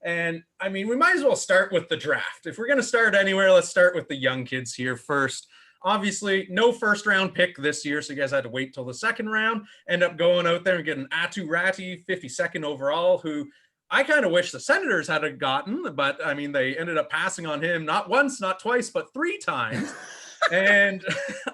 And I mean, we might as well start with the draft. If we're going to start anywhere, let's start with the young kids here first. Obviously, no first round pick this year, so you guys had to wait till the second round. End up going out there and getting Aatu Raty, 52nd overall, who I kind of wish the Senators had gotten, but I mean, they ended up passing on him not once, not twice, but 3 times. And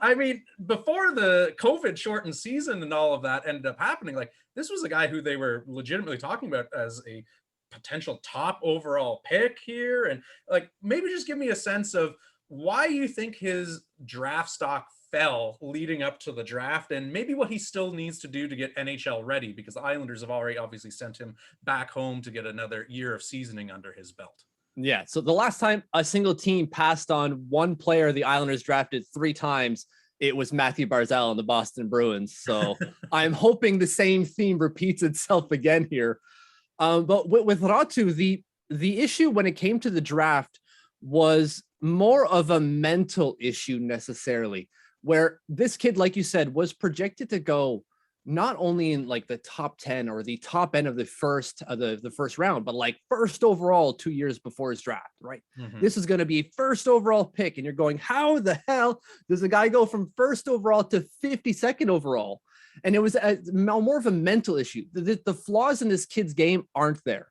I mean, before the COVID shortened season and all of that ended up happening, like this was a guy who they were legitimately talking about as a potential top overall pick here. And like, maybe just give me a sense of why you think his draft stock fell leading up to the draft and maybe what he still needs to do to get NHL ready, because the Islanders have already obviously sent him back home to get another year of seasoning under his belt. Yeah. So the last time a single team passed on one player the Islanders drafted 3 times, it was Matthew Barzal and the Boston Bruins. So I'm hoping the same theme repeats itself again here. But with Raty, the issue when it came to the draft was more of a mental issue necessarily, where this kid, like you said, was projected to go not only in like the top 10 or the top end of the first round, but like first overall 2 years before his draft, right? Mm-hmm. This is going to be first overall pick. And you're going, how the hell does a guy go from first overall to 52nd overall? And it was more of a mental issue. The flaws in this kid's game aren't there.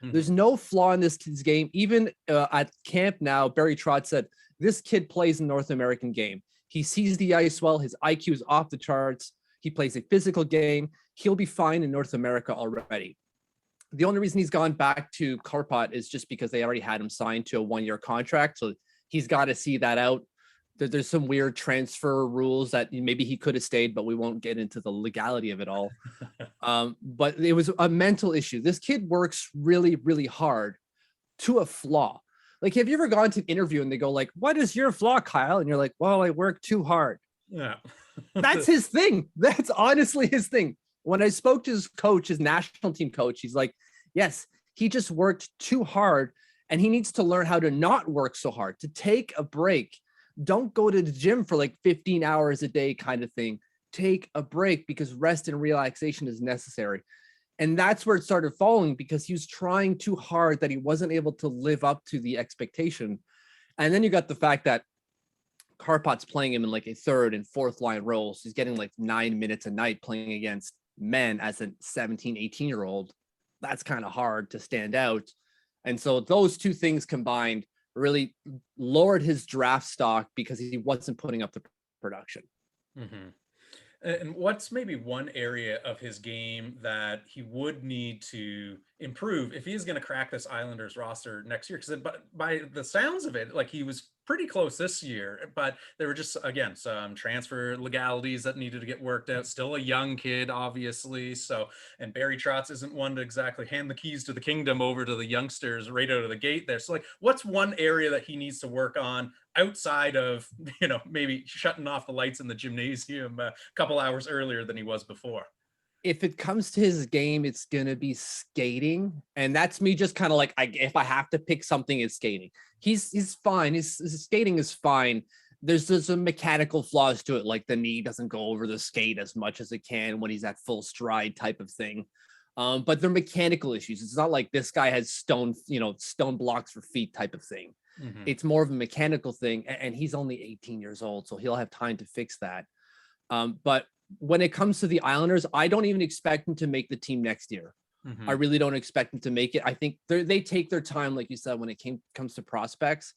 Mm-hmm. There's no flaw in this kid's game. Even at camp now, Barry Trotz said, this kid plays a North American game. He sees the ice well. His IQ is off the charts. He plays a physical game. He'll be fine in North America already. The only reason he's gone back to Kärpät is just because they already had him signed to a 1-year contract. So he's got to see that out. There's some weird transfer rules that maybe he could have stayed, but we won't get into the legality of it all. But it was a mental issue. This kid works really, really hard to a flaw. Like, have you ever gone to an interview and they go like, what is your flaw, Kyle? And you're like, well, I work too hard. Yeah. That's his thing. That's honestly his thing. When I spoke to his coach, his national team coach, he's like, yes, he just worked too hard and he needs to learn how to not work so hard, to take a break. Don't go to the gym for like 15 hours a day kind of thing. Take a break because rest and relaxation is necessary. And that's where it started falling, because he was trying too hard that he wasn't able to live up to the expectation. And then you got the fact that Kärpät's playing him in like a 3rd and 4th line roles. He's getting like 9 minutes a night playing against men as a 17, 18-year-old. That's kind of hard to stand out. And so those two things combined really lowered his draft stock because he wasn't putting up the production. Mm-hmm. And what's maybe one area of his game that he would need to improve if he is going to crack this Islanders roster next year? Because by the sounds of it, like he was pretty close this year, but there were just, again, some transfer legalities that needed to get worked out. Still a young kid, obviously. So, and Barry Trotz isn't one to exactly hand the keys to the kingdom over to the youngsters right out of the gate there. So like, what's one area that he needs to work on outside of, maybe shutting off the lights in the gymnasium a couple hours earlier than he was before? If it comes to his game, it's going to be skating. And that's me just kind of like, if I have to pick something, it's skating. He's fine. His skating is fine. There's some mechanical flaws to it, like the knee doesn't go over the skate as much as it can when he's at full stride type of thing. But they're mechanical issues. It's not like this guy has stone blocks for feet type of thing. Mm-hmm. It's more of a mechanical thing. And he's only 18 years old, so he'll have time to fix that. But when it comes to the Islanders, I don't even expect him to make the team next year. Mm-hmm. I really don't expect him to make it. I think they take their time, like you said, when it comes to prospects.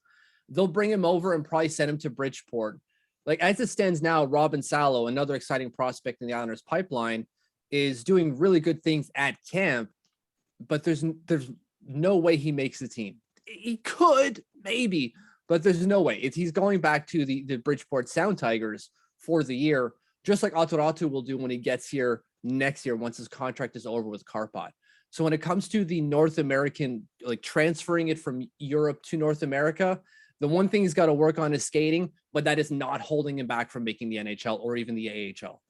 They'll bring him over and probably send him to Bridgeport. Like as it stands now, Robin Salo, another exciting prospect in the Islanders pipeline, is doing really good things at camp, but there's no way he makes the team. He could, maybe, but there's no way. He's going back to the Bridgeport Sound Tigers for the year, just like Aatu Raty will do when he gets here next year once his contract is over with Kärpät. So when it comes to the North American, like transferring it from Europe to North America, the one thing he's got to work on is skating, but that is not holding him back from making the NHL or even the AHL.